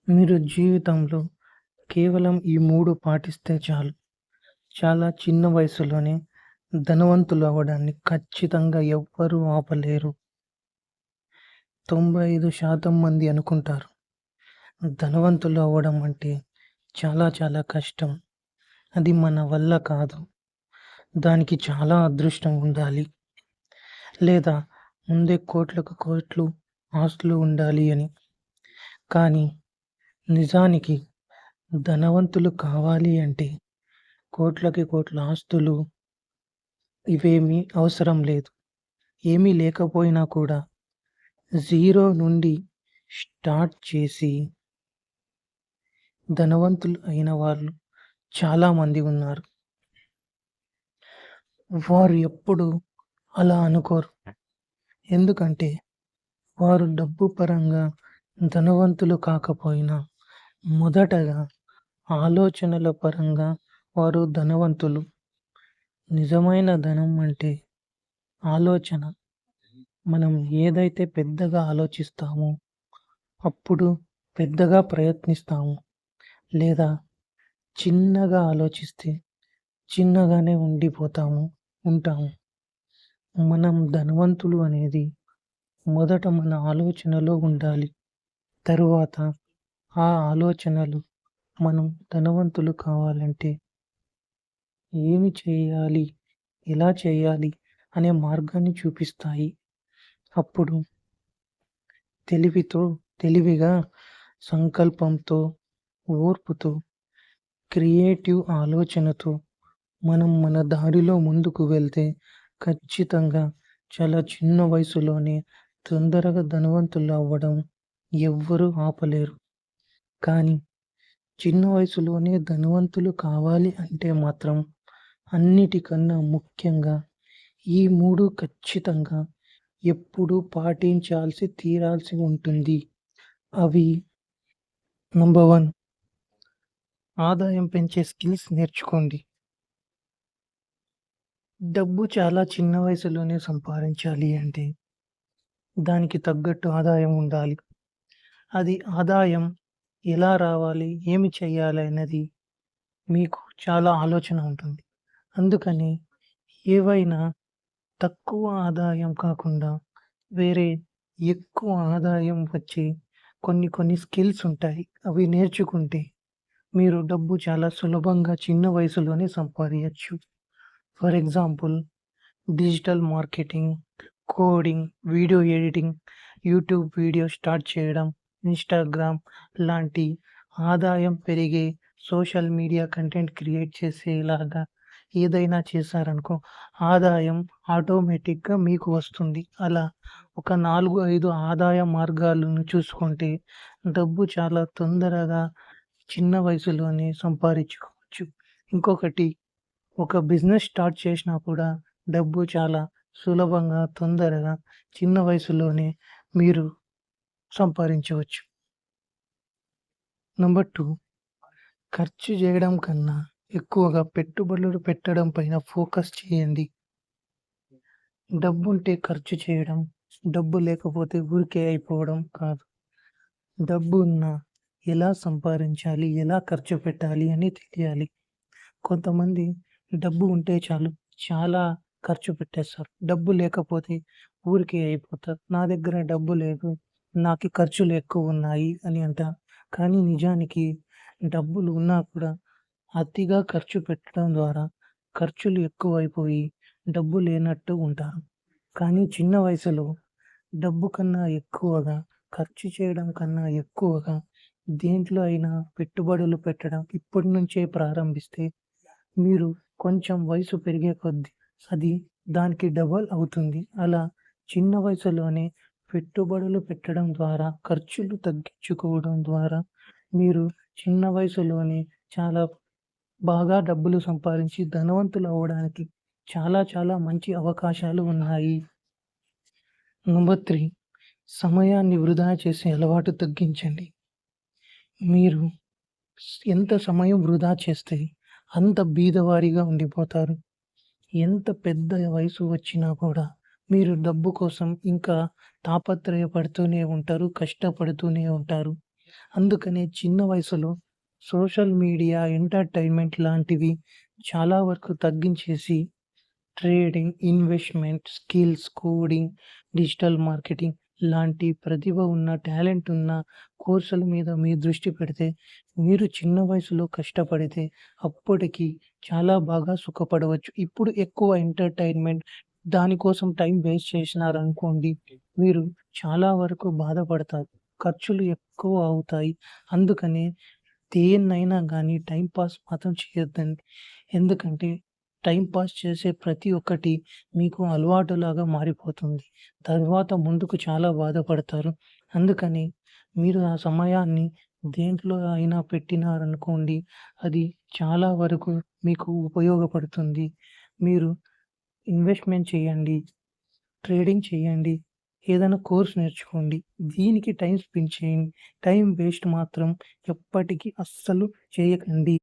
మీరు జీవితంలో కేవలం ఈ 3 పాటిస్తే చాలు. చాలా చిన్న వయసులోనే ధనవంతులు అవ్వడాన్ని ఖచ్చితంగా ఎవ్వరూ ఆపలేరు. 95% మంది అనుకుంటారు. ధనవంతులు అవ్వడం అంటే చాలా చాలా కష్టం. అది మన వల్ల కాదు. దానికి చాలా అదృష్టం ఉండాలి. లేదా ముందే కోట్లకు కోట్లు ఆస్తులు ఉండాలి అని. కానీ నిజానికి ధనవంతులు కావాలి అంటే కోట్లకి కోట్ల ఆస్తులు ఇవేమీ అవసరం లేదు. ఏమీ లేకపోయినా కూడా జీరో నుండి స్టార్ట్ చేసి ధనవంతులు అయిన వాళ్ళు చాలామంది ఉన్నారు. వారు ఎప్పుడు అలా అనుకోరు. ఎందుకంటే వారు డబ్బు పరంగా ధనవంతులు కాకపోయినా మొదటగా ఆలోచనల పరంగా వారు ధనవంతులు. నిజమైన ధనం అంటే ఆలోచన. మనం ఏదైతే పెద్దగా ఆలోచిస్తామో అప్పుడు పెద్దగా ప్రయత్నిస్తాము. లేదా చిన్నగా ఆలోచిస్తే చిన్నగానే ఉంటాము. మనం ధనవంతులు అనేది మొదట మన ఆలోచనలో ఉండాలి. తరువాత ఆ ఆలోచనలు మనం ధనవంతులు కావాలంటే ఏమి చేయాలి? ఎలా చేయాలి? అనే మార్గాన్ని చూపిస్తాయి. అప్పుడు తెలివిగా, సంకల్పంతో, ఓర్పుతో, క్రియేటివ్ ఆలోచనతో మనం మన దారిలో ముందుకు వెళ్తే ఖచ్చితంగా చాలా చిన్న వయసులోనే తొందరగా ధనవంతులు అవ్వడం ఎవ్వరూ ఆపలేరు. కానీ చిన్న వయసులోనే ధనవంతులు కావాలి అంటే మాత్రం అన్నిటికన్నా ముఖ్యంగా ఈ 3 ఖచ్చితంగా ఎప్పుడూ తీరాల్సి ఉంటుంది. అవి నంబర్ 1 ఆదాయం పెంచే స్కిల్స్ నేర్చుకోండి. డబ్బు చాలా చిన్న వయసులోనే సంపాదించాలి అంటే దానికి తగ్గట్టు ఆదాయం ఉండాలి. అది ఆదాయం ఎలా రావాలి? ఏమి చేయాలి? అన్నది మీకు చాలా ఆలోచన ఉంటుంది. అందుకని ఏవైనా తక్కువ ఆదాయం కాకుండా వేరే ఎక్కువ ఆదాయం వచ్చే కొన్ని స్కిల్స్ ఉంటాయి. అవి నేర్చుకుంటే మీరు డబ్బు చాలా సులభంగా చిన్న వయసులోనే సంపాదియచ్చు. For example digital marketing, coding, video editing, YouTube video start చేయడం, ఇన్‌స్టాగ్రామ్ లాంటి ఆదాయం పెరిగే సోషల్ మీడియా కంటెంట్ క్రియేట్ చేసేలాగా ఏదైనా చేశారనుకో, ఆదాయం ఆటోమేటిక్‌గా మీకు వస్తుంది. అలా ఒక 4, 5 ఆదాయ మార్గాలను చూసుకుంటే డబ్బు చాలా తొందరగా చిన్న వయసులోనే సంపాదించుకోవచ్చు. ఇంకొకటి ఒక బిజినెస్ స్టార్ట్ చేసినా కూడా డబ్బు చాలా సులభంగా, తొందరగా చిన్న వయసులోనే మీరు సంపాదించవచ్చు. నంబర్ 2 ఖర్చు చేయడం కన్నా ఎక్కువగా పెట్టుబడులు పెట్టడం పైన ఫోకస్ చేయండి. డబ్బుంటే ఖర్చు చేయడం, డబ్బు లేకపోతే ఊరికే అయిపోవడం కాదు. డబ్బు ఉన్నా ఎలా సంపాదించాలి? ఎలా ఖర్చు పెట్టాలి? అని తెలియాలి. కొంతమంది డబ్బు ఉంటే చాలు చాలా ఖర్చు పెట్టేస్తారు. డబ్బు లేకపోతే ఊరికే అయిపోతారు. నా దగ్గర డబ్బు లేదు. నాకు ఖర్చులు ఎక్కువున్నాయి అని అంటారు. కానీ నిజానికి డబ్బులు ఉన్నా కూడా అతిగా ఖర్చు పెట్టడం ద్వారా ఖర్చులు ఎక్కువైపోయి డబ్బు లేనట్టు ఉంటారు. కానీ చిన్న వయసులో డబ్బు కన్నా ఎక్కువగా ఖర్చు చేయడం కన్నా ఎక్కువగా దేంట్లో అయినా పెట్టుబడులు పెట్టడం ఇప్పటి నుంచే ప్రారంభిస్తే మీరు కొంచెం వయసు పెరిగే కొద్దీ అది దానికి డబల్ అవుతుంది. అలా చిన్న వయసులోనే పెట్టుబడులు పెట్టడం ద్వారా, ఖర్చులు తగ్గించుకోవడం ద్వారా మీరు చిన్న వయసులోనే చాలా బాగా డబ్బులు సంపాదించి ధనవంతులు అవ్వడానికి చాలా చాలా మంచి అవకాశాలు ఉన్నాయి. నంబర్ 3 సమయాన్ని వృధా చేసే అలవాటు తగ్గించండి. మీరు ఎంత సమయం వృధా చేస్తే అంత బీదవారిగా ఉండిపోతారు. ఎంత పెద్ద వయసు వచ్చినా కూడా మీరు డబ్బు కోసం ఇంకా తాపత్రయపడుతూనే ఉంటారు. కష్టపడుతూనే ఉంటారు. అందుకనే చిన్న వయసులో సోషల్ మీడియా, ఎంటర్‌టైన్‌మెంట్ లాంటివి చాలా వరకు తగ్గించేసి trading, investment, skills, coding, digital marketing లాంటి ప్రతిభ ఉన్న, టాలెంట్ ఉన్న కోర్సుల మీద మీ దృష్టి పెడితే, మీరు చిన్న వయసులో కష్టపడితే అప్పటికి చాలా బాగా సుఖపడవచ్చు. ఇప్పుడు ఎక్కువ ఎంటర్‌టైన్‌మెంట్ దానికోసం టైం వేస్ట్ చేసినారనుకోండి, మీరు చాలా వరకు బాధపడతారు. ఖర్చులు ఎక్కువ అవుతాయి. అందుకనే దేన్నైనా గానీ టైమ్ పాస్ మాత్రం చేయొద్దండి. ఎందుకంటే టైమ్ పాస్ చేసే ప్రతి ఒక్కటి మీకు అలవాటులాగా మారిపోతుంది. తరువాత ముందుకు చాలా బాధపడతారు. అందుకని మీరు ఆ సమయాన్ని దేంట్లో అయినా పెట్టినారనుకోండి, అది చాలా వరకు మీకు ఉపయోగపడుతుంది. మీరు ఇన్వెస్ట్‌మెంట్ చేయండి. ట్రేడింగ్ చేయండి. ఏదైనా కోర్స్ నేర్చుకోండి. దీనికి టైమ్ స్పెండ్ చేయండి. టైమ్ వేస్ట్ మాత్రం ఎప్పటికి అస్సలు చేయకండి.